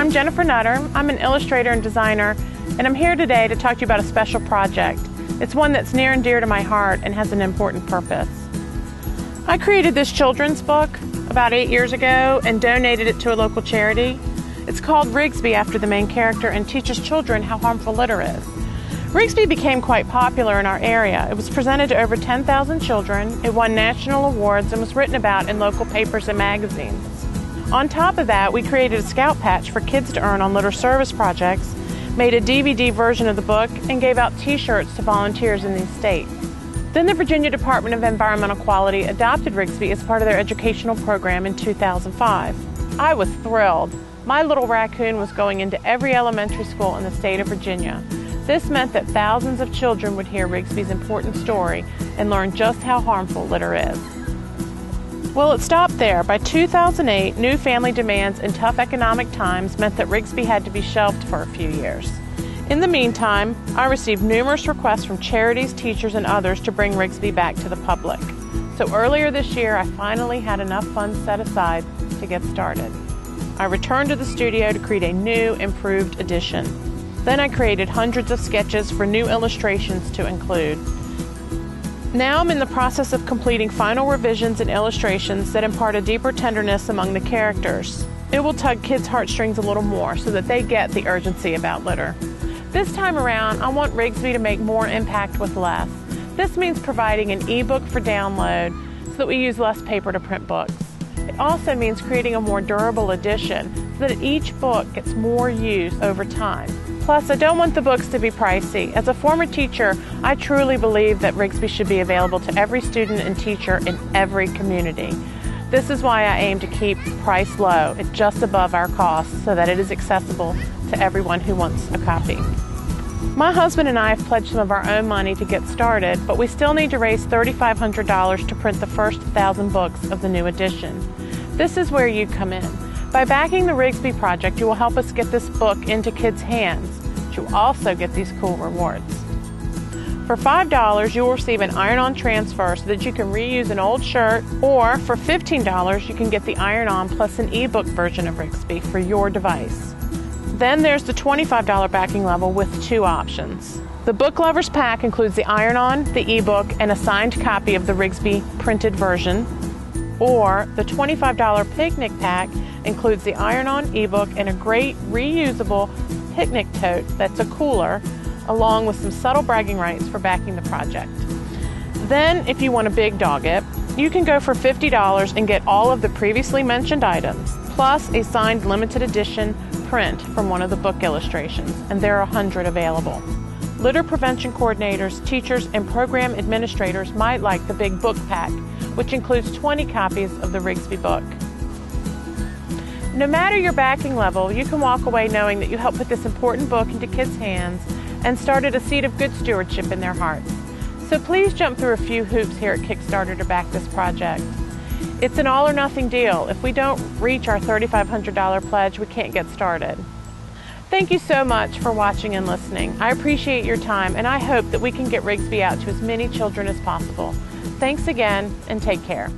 I'm Jennifer Nutter. I'm an illustrator and designer, and I'm here today to talk to you about a special project. It's one that's near and dear to my heart and has an important purpose. I created this children's book about 8 years ago and donated it to a local charity. It's called Rigsby after the main character and teaches children how harmful litter is. Rigsby became quite popular in our area. It was presented to over 10,000 children, it won national awards, and was written about in local papers and magazines. On top of that, we created a scout patch for kids to earn on litter service projects, made a DVD version of the book, and gave out t-shirts to volunteers in these states. Then the Virginia Department of Environmental Quality adopted Rigsby as part of their educational program in 2005. I was thrilled. My little raccoon was going into every elementary school in the state of Virginia. This meant that thousands of children would hear Rigsby's important story and learn just how harmful litter is. Well, it stopped there. By 2008, new family demands and tough economic times meant that Rigsby had to be shelved for a few years. In the meantime, I received numerous requests from charities, teachers, and others to bring Rigsby back to the public. So earlier this year, I finally had enough funds set aside to get started. I returned to the studio to create a new, improved edition. Then I created hundreds of sketches for new illustrations to include. Now I'm in the process of completing final revisions and illustrations that impart a deeper tenderness among the characters. It will tug kids' heartstrings a little more so that they get the urgency about litter. This time around, I want Rigsby to make more impact with less. This means providing an ebook for download so that we use less paper to print books. It also means creating a more durable edition so that each book gets more use over time. Plus, I don't want the books to be pricey. As a former teacher, I truly believe that Rigsby should be available to every student and teacher in every community. This is why I aim to keep price low at just above our cost so that it is accessible to everyone who wants a copy. My husband and I have pledged some of our own money to get started, but we still need to raise $3,500 to print the first 1,000 books of the new edition. This is where you come in. By backing the Rigsby project, you will help us get this book into kids' hands, but you also get these cool rewards. For $5, you will receive an iron-on transfer so that you can reuse an old shirt, or for $15, you can get the iron-on plus an ebook version of Rigsby for your device. Then there's the $25 backing level with two options. The Book Lovers Pack includes the iron-on, the ebook, and a signed copy of the Rigsby printed version. Or the $25 picnic pack includes the iron-on ebook and a great reusable picnic tote that's a cooler, along with some subtle bragging rights for backing the project. Then, if you want to big dog it, you can go for $50 and get all of the previously mentioned items, plus a signed limited edition print from one of the book illustrations, and there are 100 available. Litter prevention coordinators, teachers, and program administrators might like the big book pack, which includes 20 copies of the Rigsby book. No matter your backing level, you can walk away knowing that you helped put this important book into kids' hands and started a seed of good stewardship in their hearts. So please jump through a few hoops here at Kickstarter to back this project. It's an all or nothing deal. If we don't reach our $3,500 pledge, we can't get started. Thank you so much for watching and listening. I appreciate your time, and I hope that we can get Rigsby out to as many children as possible. Thanks again, and take care.